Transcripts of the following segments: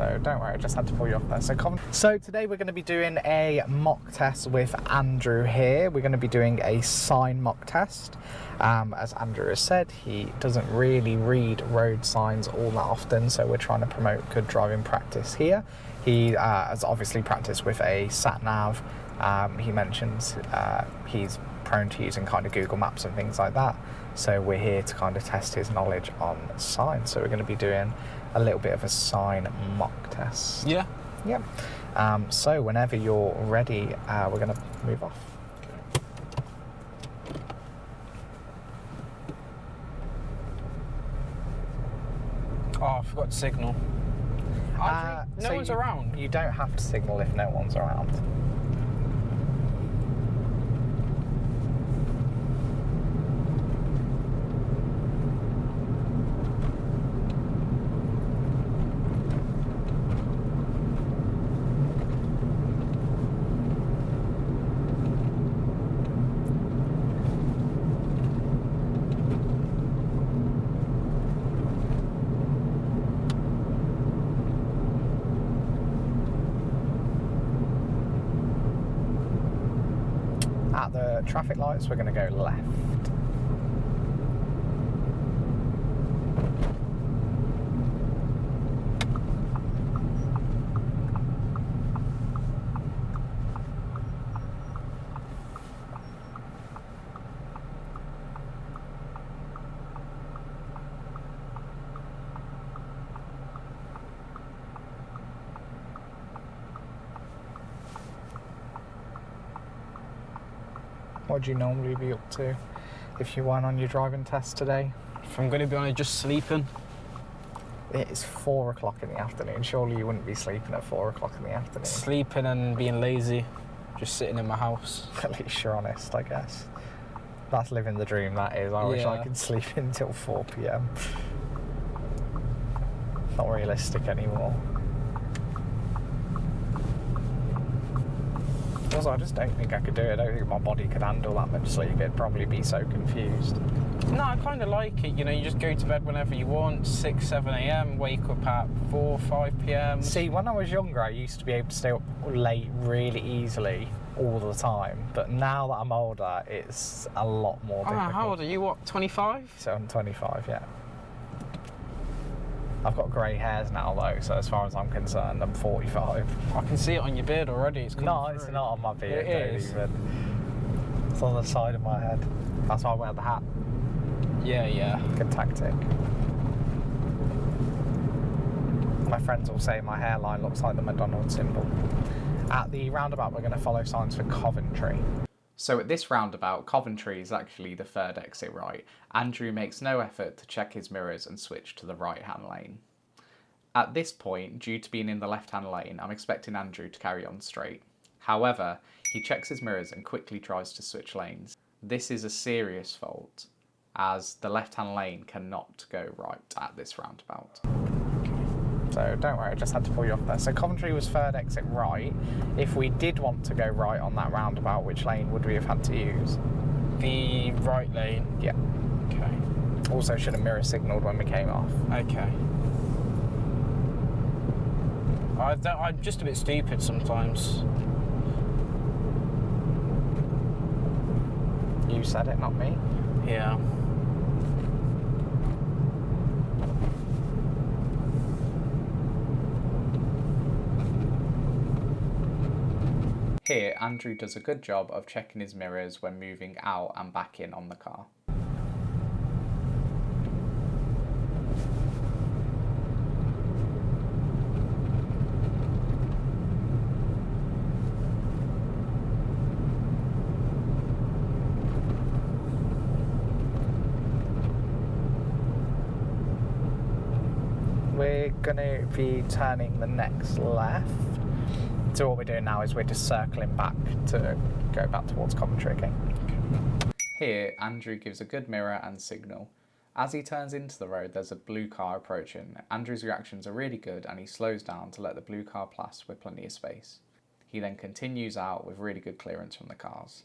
so don't worry, I just had to pull you off there. So today we're going to be doing a mock test with Andrew here. We're going to be doing a sign mock test. As Andrew has said, he doesn't really read road signs all that often, so we're trying to promote good driving practice here. He has obviously practiced with a sat-nav. He mentions he's prone to using kind of Google Maps and things like that, so we're here to kind of test his knowledge on signs. So we're going to be doing a little bit of a sign mock test. Yeah. Yep. So whenever you're ready, we're going to move off. Oh, I forgot to signal. No one's around. You don't have to signal if no one's around. At the traffic lights, we're going to go left. What would you normally be up to if you weren't on your driving test today? If I'm going to be honest, just sleeping. It's 4 o'clock in the afternoon. Surely you wouldn't be sleeping at 4 o'clock in the afternoon. Sleeping and being lazy. Just sitting in my house. At least you're honest, I guess. That's living the dream, that is. I wish I could sleep until 4 p.m. Not realistic anymore. Also, I just don't think I could do it. I don't think my body could handle that much sleep. It'd probably be so confused. No, I kind of like it. You know, you just go to bed whenever you want, 6, 7 a.m, wake up at 4, 5 p.m. See, when I was younger, I used to be able to stay up late really easily all the time. But now that I'm older, it's a lot more difficult. How old are you? What, 25? So I'm 25, yeah. I've got grey hairs now, though, so as far as I'm concerned, I'm 45. I can see it on your beard already. It's No, it's not on my beard. It is. Even. It's on the side of my head. That's why I wear the hat. Yeah. Good tactic. My friends will say my hairline looks like the McDonald's symbol. At the roundabout, we're going to follow signs for Coventry. So at this roundabout, Coventry is actually the third exit right. Andrew makes no effort to check his mirrors and switch to the right-hand lane. At this point, due to being in the left-hand lane, I'm expecting Andrew to carry on straight. However, he checks his mirrors and quickly tries to switch lanes. This is a serious fault, as the left-hand lane cannot go right at this roundabout. So don't worry, I just had to pull you off there. So Coventry was third exit right. If we did want to go right on that roundabout, which lane would we have had to use? The right lane? Yeah. Okay. Also should have mirror signalled when we came off. Okay. I'm just a bit stupid sometimes. You said it, not me. Yeah. Here, Andrew does a good job of checking his mirrors when moving out and back in on the car. We're going to be turning the next left. So what we're doing now is we're just circling back to go back towards Coventry again. Here, Andrew gives a good mirror and signal. As he turns into the road, there's a blue car approaching. Andrew's reactions are really good and he slows down to let the blue car pass with plenty of space. He then continues out with really good clearance from the cars.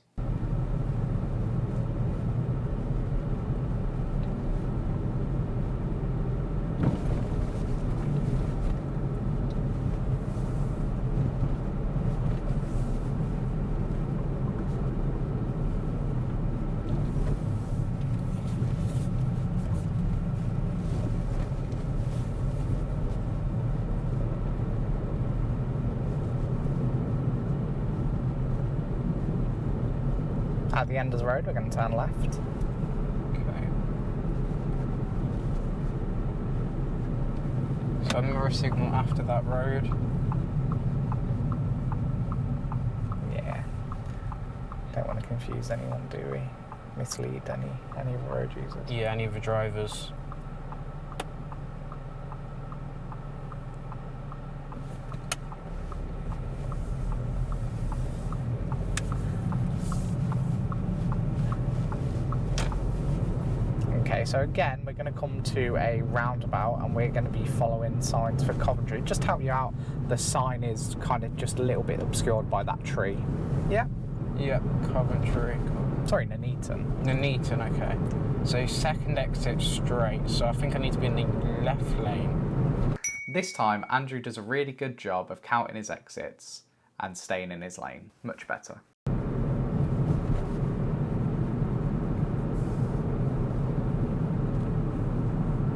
At the end of the road, we're going to turn left. Okay. So mirror signal after that road. Yeah. Don't want to confuse anyone, do we? Mislead any road users. Yeah, any of the drivers. Okay, so again, we're going to come to a roundabout and we're going to be following signs for Coventry. Just to help you out, the sign is kind of just a little bit obscured by that tree. Yeah? Yep, Coventry. Sorry, Nuneaton. Nuneaton, okay. So second exit straight, so I think I need to be in the left lane. This time, Andrew does a really good job of counting his exits and staying in his lane. Much better.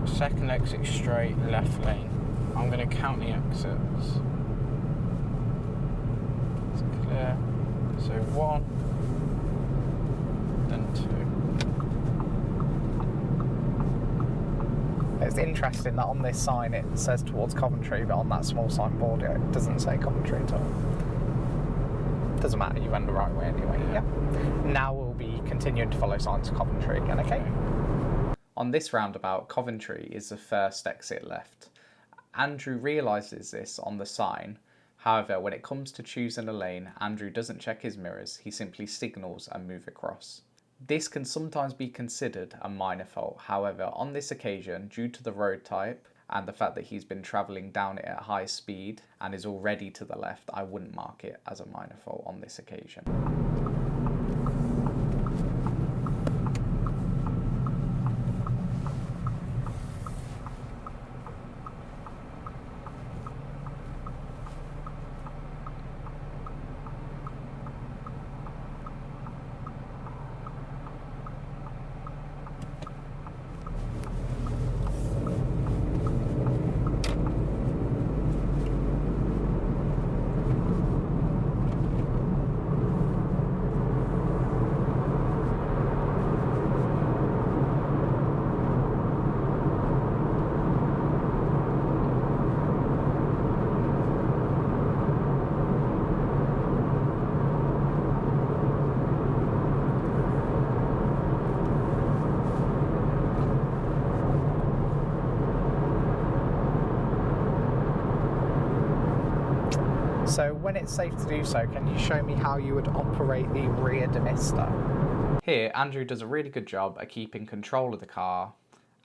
Second exit straight, left lane. I'm going to count the exits. It's clear. So 1, then 2. It's interesting that on this sign it says towards Coventry, but on that small signboard it doesn't say Coventry at all. Doesn't matter, you went the right way anyway. Yeah. Now we'll be continuing to follow signs of Coventry again, okay? On this roundabout, Coventry is the first exit left. Andrew realises this on the sign. However, when it comes to choosing a lane, Andrew doesn't check his mirrors, he simply signals and moves across. This can sometimes be considered a minor fault. However, on this occasion, due to the road type and the fact that he's been travelling down it at high speed and is already to the left, I wouldn't mark it as a minor fault on this occasion. So when it's safe to do so, can you show me how you would operate the rear demister? Here, Andrew does a really good job at keeping control of the car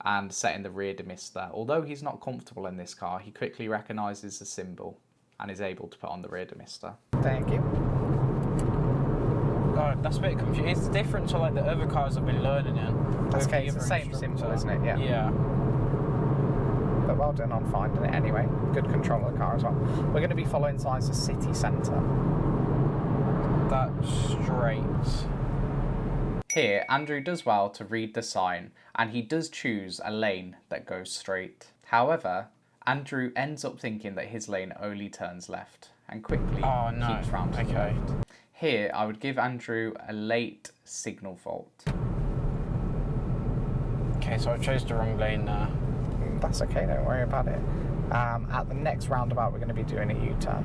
and setting the rear demister. Although he's not comfortable in this car, he quickly recognises the symbol and is able to put on the rear demister. Thank you. Oh, that's a bit confusing. It's different to like the other cars I've been learning in. That's okay, it's the same symbol, isn't it? Yeah. Yeah. But well done on finding it anyway. Good control of the car as well. We're going to be following signs of city centre. That's straight. Here, Andrew does well to read the sign, and he does choose a lane that goes straight. However, Andrew ends up thinking that his lane only turns left, and quickly keeps round to the left. Here, I would give Andrew a late signal fault. Okay, so I chose the wrong lane there. That's okay, don't worry about it. At the next roundabout, we're going to be doing a U-turn.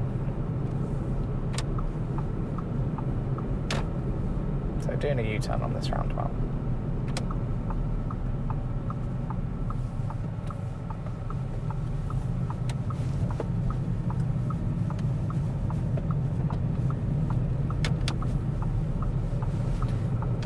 So doing a U-turn on this roundabout.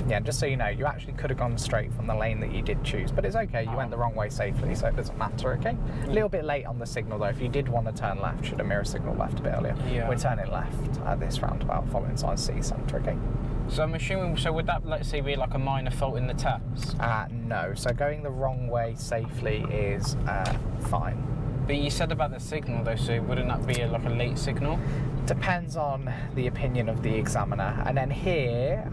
Yeah, just so you know, you actually could have gone straight from the lane that you did choose, but it's okay, you went the wrong way safely, so it doesn't matter, okay? A little bit late on the signal though. If you did want to turn left, should have mirror signal left a bit earlier. Yeah. We're turning left at this roundabout, following signs city centre, okay? So I'm assuming, so would that, let's say, be like a minor fault in the test? No, so going the wrong way safely is fine. But you said about the signal though, so wouldn't that be like a late signal? Depends on the opinion of the examiner. And then here,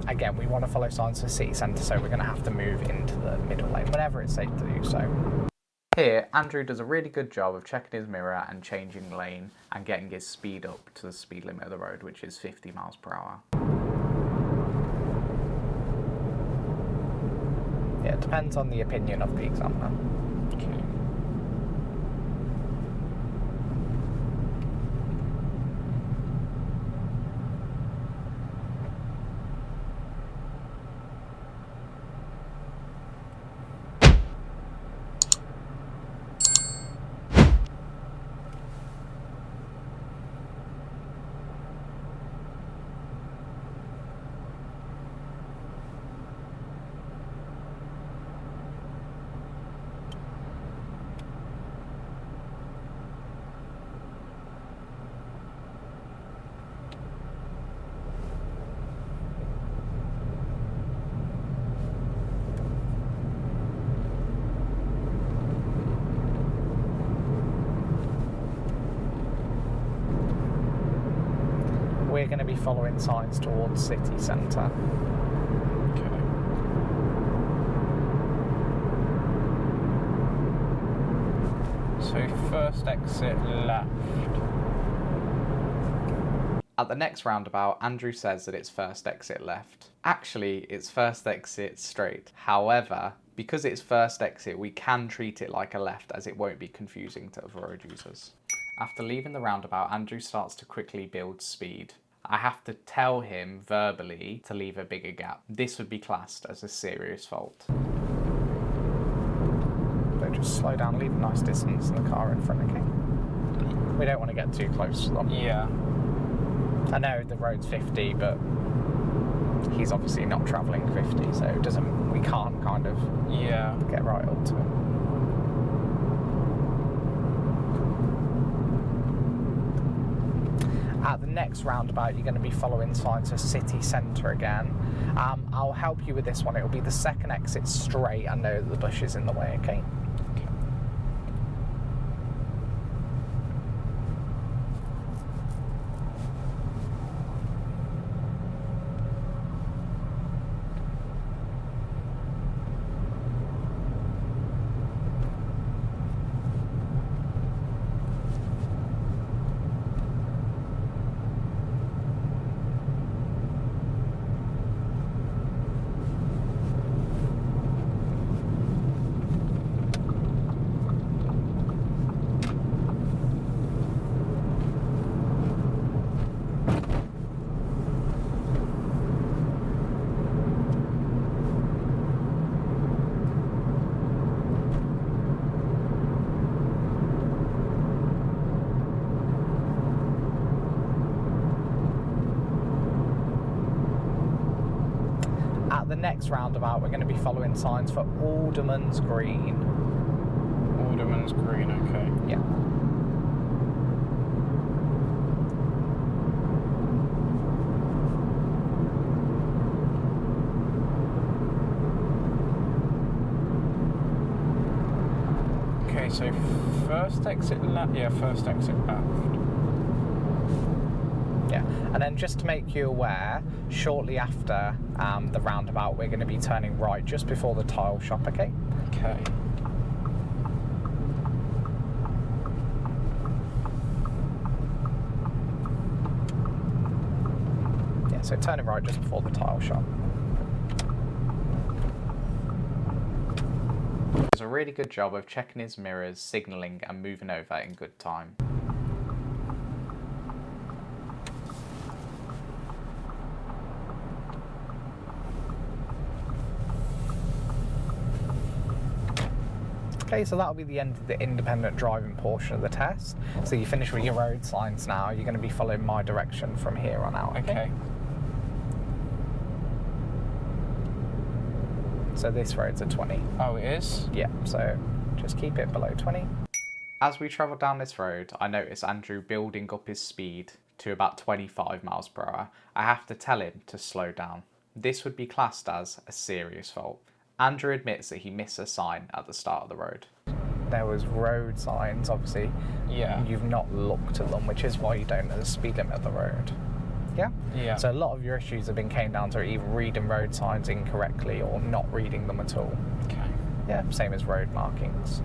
again, we want to follow signs for city centre, so we're going to have to move into the middle lane whenever it's safe to do so. Here, Andrew does a really good job of checking his mirror and changing lane and getting his speed up to the speed limit of the road, which is 50 miles per hour. Yeah, it depends on the opinion of the examiner. Okay. We're going to be following signs towards city centre. Okay. So first exit left. At the next roundabout, Andrew says that it's first exit left. Actually, it's first exit straight. However, because it's first exit, we can treat it like a left as it won't be confusing to other road users. After leaving the roundabout, Andrew starts to quickly build speed. I have to tell him verbally to leave a bigger gap. This would be classed as a serious fault. So just slow down, leave a nice distance in the car in front, okay? We don't want to get too close to them. Yeah. I know the road's 50, but he's obviously not travelling 50, so we can't kind of get right up to him. At the next roundabout, you're going to be following signs for city centre again. I'll help you with this one. It'll be the second exit straight. I know that the bush is in the way, okay? At the next roundabout, we're going to be following signs for Alderman's Green. Alderman's Green, okay. Yeah. Okay, so first exit left. Yeah, first exit left. Yeah, and then just to make you aware, shortly after the roundabout, we're going to be turning right just before the tile shop, okay? Okay. Yeah, so turning right just before the tile shop. Does a really good job of checking his mirrors, signalling and moving over in good time. Okay, so that'll be the end of the independent driving portion of the test. So you finish with your road signs now. You're going to be following my direction from here on out. Okay. So this road's a 20. Oh, it is? Yeah, so just keep it below 20. As we travel down this road, I notice Andrew building up his speed to about 25 miles per hour. I have to tell him to slow down. This would be classed as a serious fault. Andrew admits that he missed a sign at the start of the road. There was road signs, obviously. Yeah. You've not looked at them, which is why you don't know the speed limit of the road. Yeah? Yeah. So a lot of your issues have been came down to either reading road signs incorrectly or not reading them at all. Okay. Yeah, same as road markings.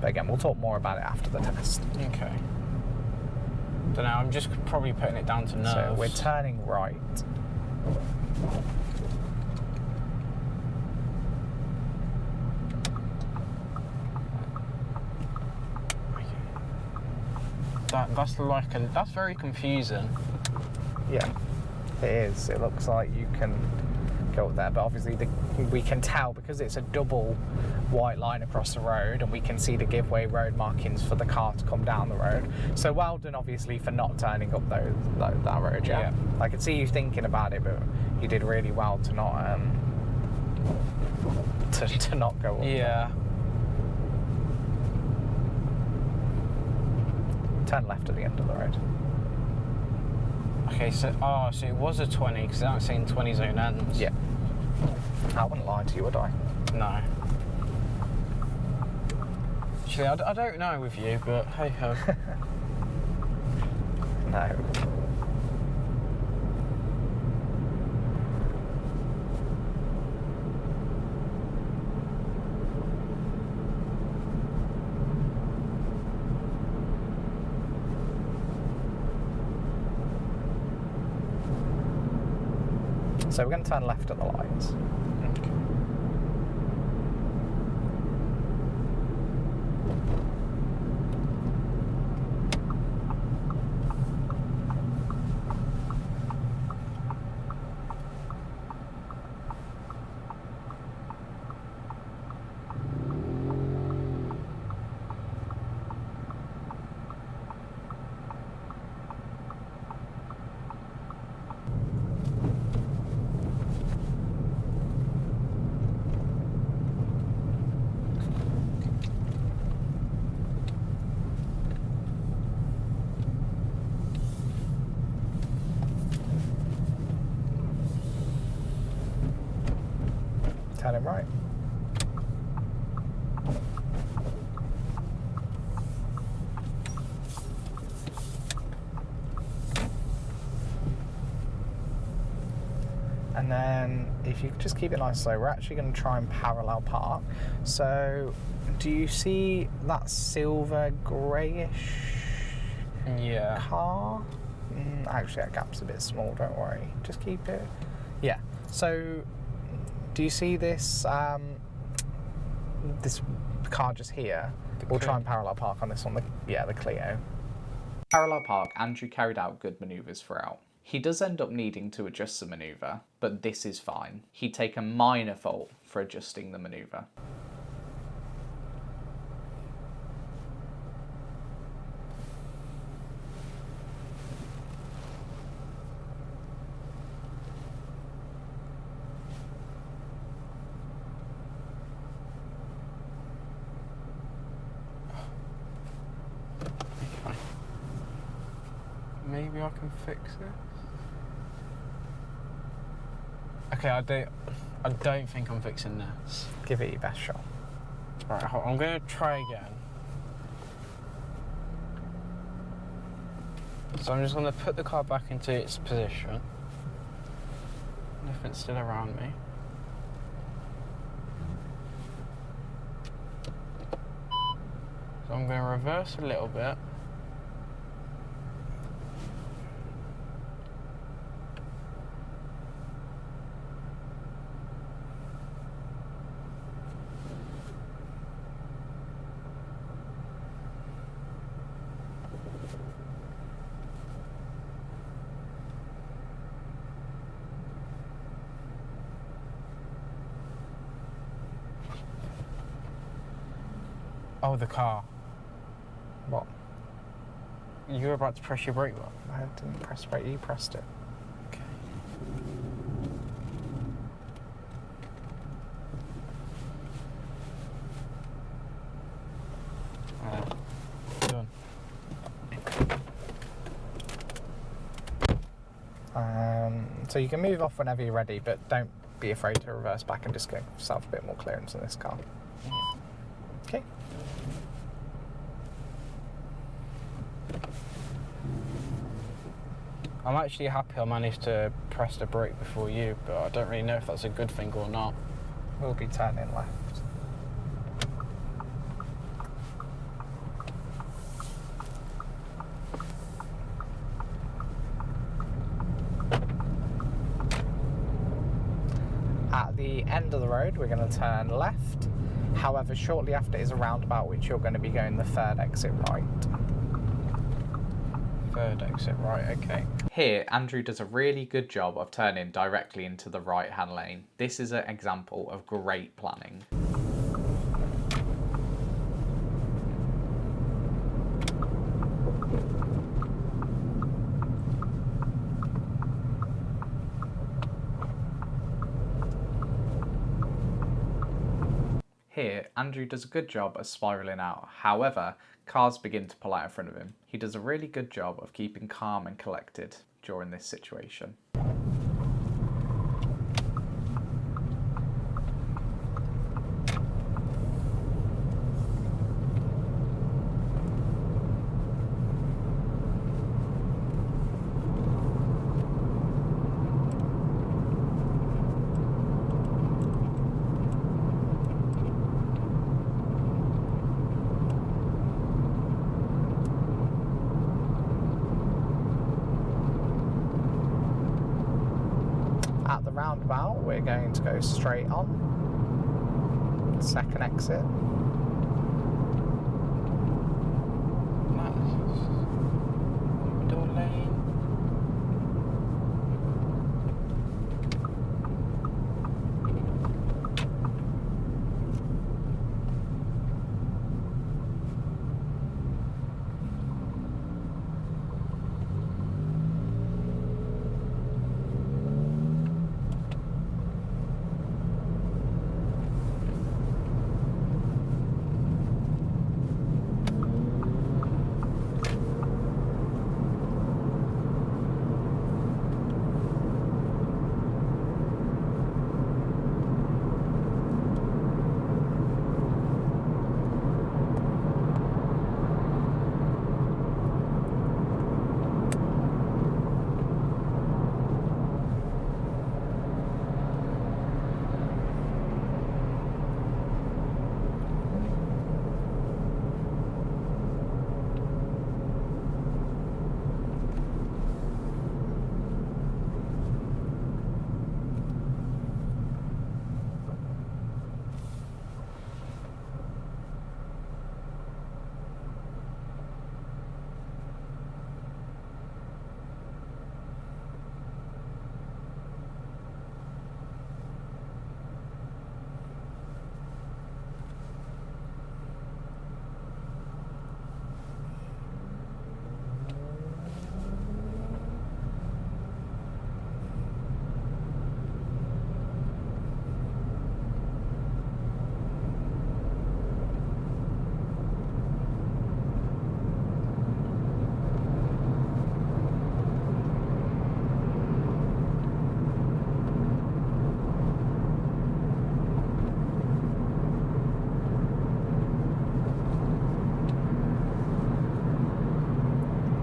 But again, we'll talk more about it after the test. Okay. Don't know, I'm just probably putting it down to nerves. So we're turning right. That's very confusing. Yeah, it is. It looks like you can go up there, but obviously we can tell because it's a double white line across the road, and we can see the giveaway road markings for the car to come down the road. So well done, obviously, for not turning up that road. Yeah, I could see you thinking about it, but you did really well to not to not go up. Yeah. Turn left at the end of the road. Okay, so it was a 20 because I'm saying 20 zone ends. Yeah. I wouldn't lie to you, would I? No. Actually, I don't know with you, but hey ho. No. So we're going to turn left at the lights. Okay. Turning right. And then if you just keep it nice and slow, we're actually going to try and parallel park. So do you see that silver greyish car? Actually, that gap's a bit small, don't worry. Just keep it. Yeah. So do you see this this car just here? We'll try and parallel park on this one, the Clio. Parallel park, Andrew carried out good manoeuvres throughout. He does end up needing to adjust the manoeuvre, but this is fine. He'd take a minor fault for adjusting the manoeuvre. Maybe I can fix it. Okay, I don't think I'm fixing this. Give it your best shot. Right, I'm going to try again. So I'm just going to put the car back into its position. Nothing's still around me. So I'm going to reverse a little bit. Oh, the car. What? You were about to press your brake button. I didn't press brake, you pressed it. Okay. Done. So you can move off whenever you're ready, but don't be afraid to reverse back and just give yourself a bit more clearance in this car. Okay. I'm actually happy I managed to press the brake before you, but I don't really know if that's a good thing or not. We'll be turning left. the end of the road, we're going to turn left. However, shortly after is a roundabout, which you're going to be going the third exit right. Third exit right, okay. Here, Andrew does a really good job of turning directly into the right-hand lane. This is an example of great planning. Here, Andrew does a good job of spiralling out. However, cars begin to pull out in front of him. He does a really good job of keeping calm and collected during this situation. At the roundabout, we're going to go straight on. Second exit. Middle lane.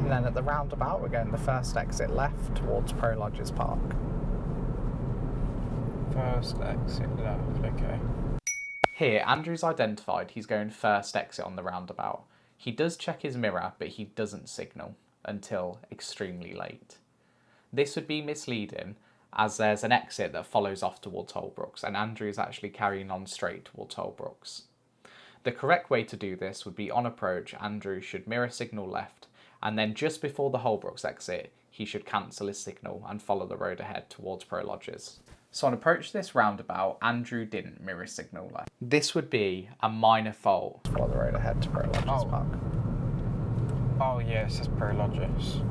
Then at the roundabout, we're going the first exit left towards Pro Lodges Park. First exit left, okay. Here, Andrew's identified he's going first exit on the roundabout. He does check his mirror, but he doesn't signal until extremely late. This would be misleading, as there's an exit that follows off towards Holbrooks, and Andrew is actually carrying on straight towards Holbrooks. The correct way to do this would be on approach, Andrew should mirror signal left, and then just before the Holbrooks exit, he should cancel his signal and follow the road ahead towards Pro Lodges. So on approach to this roundabout, Andrew didn't mirror signal left. This would be a minor fault. Follow the road ahead to Pro Lodges Park. Oh yes, it's Pro Lodges.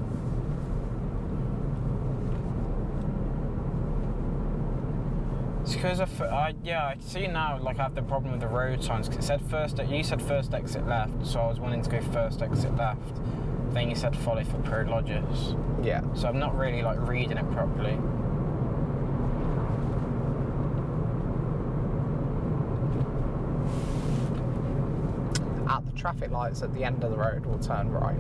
It's because I see now. Like I have the problem with the road signs because it said you said first exit left, so I was wanting to go first exit left. Then you said follow for Pro Lodges. Yeah. So I'm not really like reading it properly. At the traffic lights at the end of the road, we'll turn right.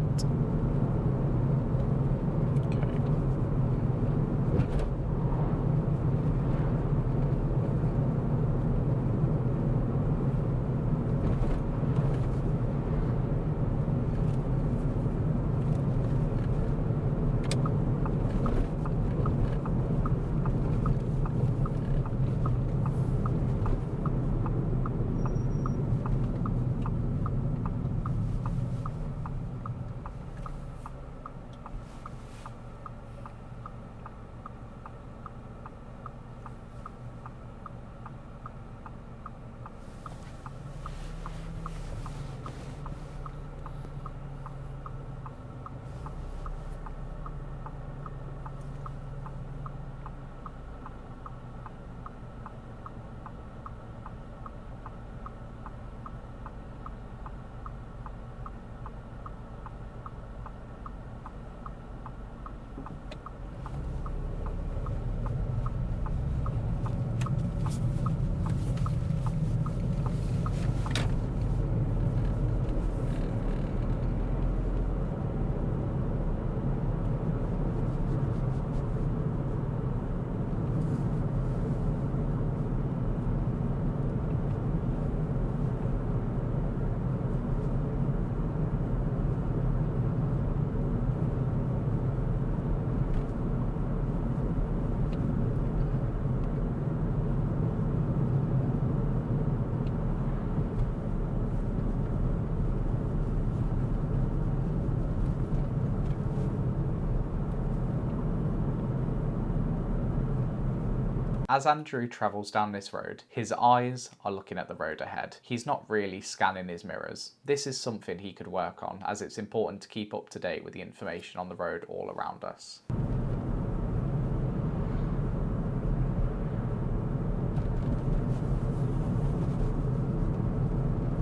As Andrew travels down this road, his eyes are looking at the road ahead. He's not really scanning his mirrors. This is something he could work on, as it's important to keep up to date with the information on the road all around us.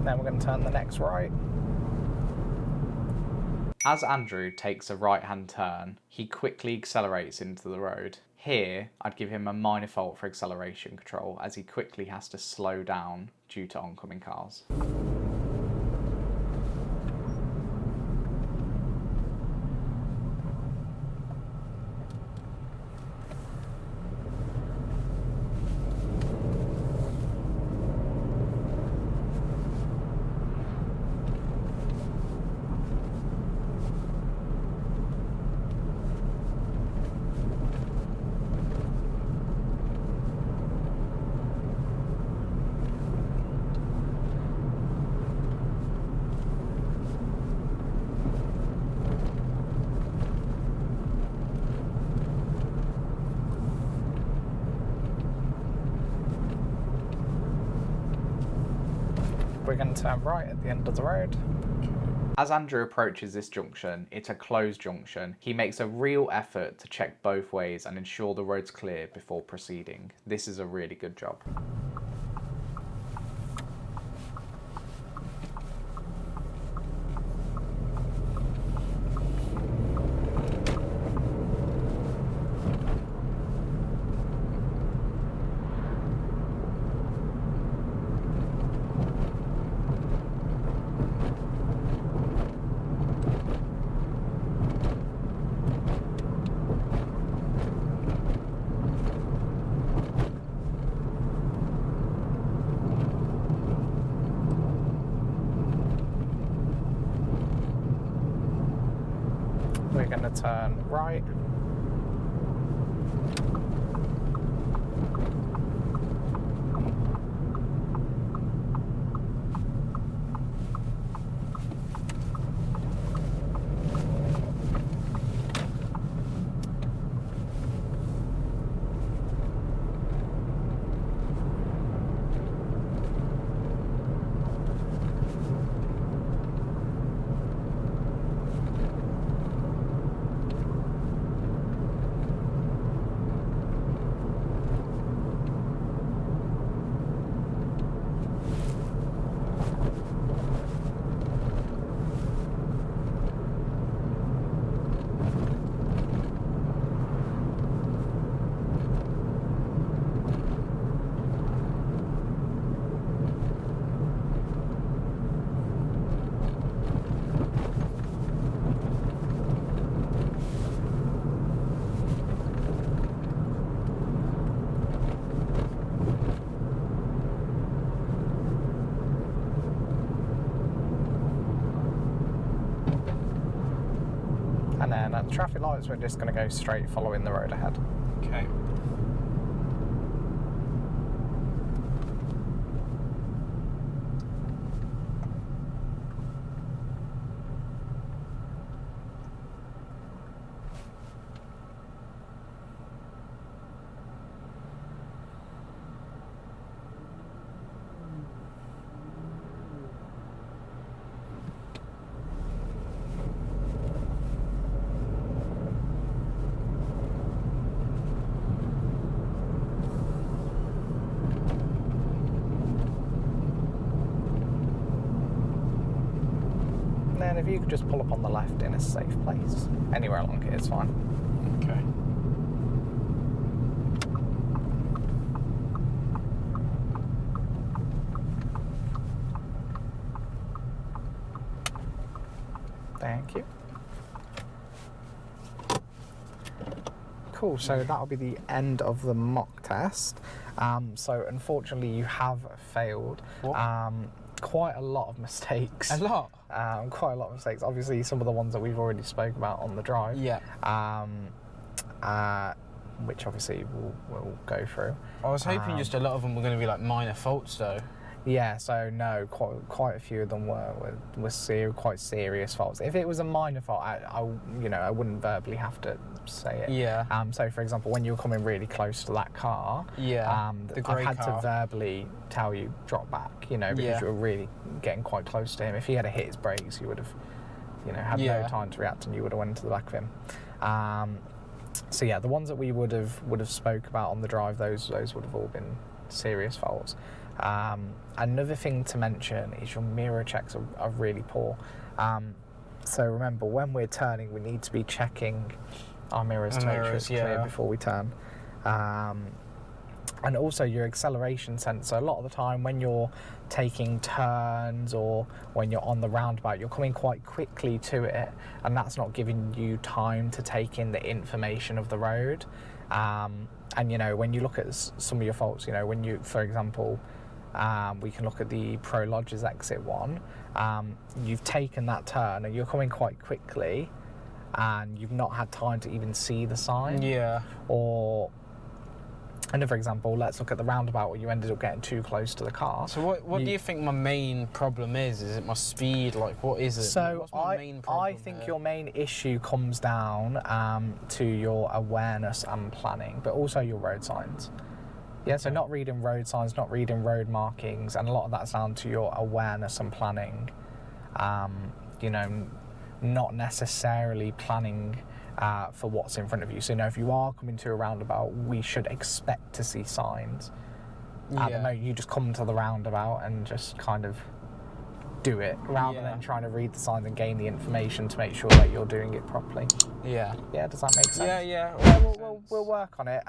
Then we're going to turn the next right. As Andrew takes a right-hand turn, he quickly accelerates into the road. Here, I'd give him a minor fault for acceleration control, as he quickly has to slow down due to oncoming cars. We're going to turn right at the end of the road. As Andrew approaches this junction, it's a closed junction. He makes a real effort to check both ways and ensure the road's clear before proceeding. This is a really good job. We're going to turn right. And then at the traffic lights, we're just going to go straight following the road ahead. Okay. Then if you could just pull up on the left in a safe place. Anywhere along here is fine. Okay. Thank you. Cool, so that'll be the end of the mock test. So unfortunately you have failed. What? Quite a lot of mistakes. A lot? Quite a lot of mistakes. Obviously some of the ones that we've already spoke about on the drive. Yeah. Which obviously we'll go through. I was hoping just a lot of them were going to be like minor faults though. Yeah, so no, quite a few of them were quite serious faults. If it was a minor fault, I wouldn't verbally have to say it. Yeah. So for example, when you were coming really close to that car, Yeah. The grey I've had car. to verbally tell you drop back, because Yeah. you were really getting quite close to him. If he had hit his brakes, you would have, had Yeah. no time to react, and you would have went into the back of him. So yeah, the ones that we would have spoke about on the drive, those would have all been serious faults. Another thing to mention is your mirror checks are really poor. So remember, when we're turning, we need to be checking our mirrors to make sure it's clear before we turn. And also your acceleration sensor. A lot of the time when you're taking turns or when you're on the roundabout, you're coming quite quickly to it, and that's not giving you time to take in the information of the road. And when you look at some of your faults, when you, for example, we can look at the Pro Lodges exit one. You've taken that turn and you're coming quite quickly, and you've not had time to even see the sign. Yeah. Or another example, let's look at the roundabout where you ended up getting too close to the car. So what do you think my main problem is? Is it my speed? Like, what is it? So What's my main problem I think here? your main issue comes down to your awareness and planning, but also your road signs. Yeah, so not reading road signs, not reading road markings, and a lot of that's down to your awareness and planning. Not necessarily planning for what's in front of you. So if you are coming to a roundabout, we should expect to see signs. At the moment, you just come to the roundabout and just kind of do it, rather than trying to read the signs and gain the information to make sure that you're doing it properly. Yeah. Yeah, does that make sense? Yeah. Yeah, we'll work on it.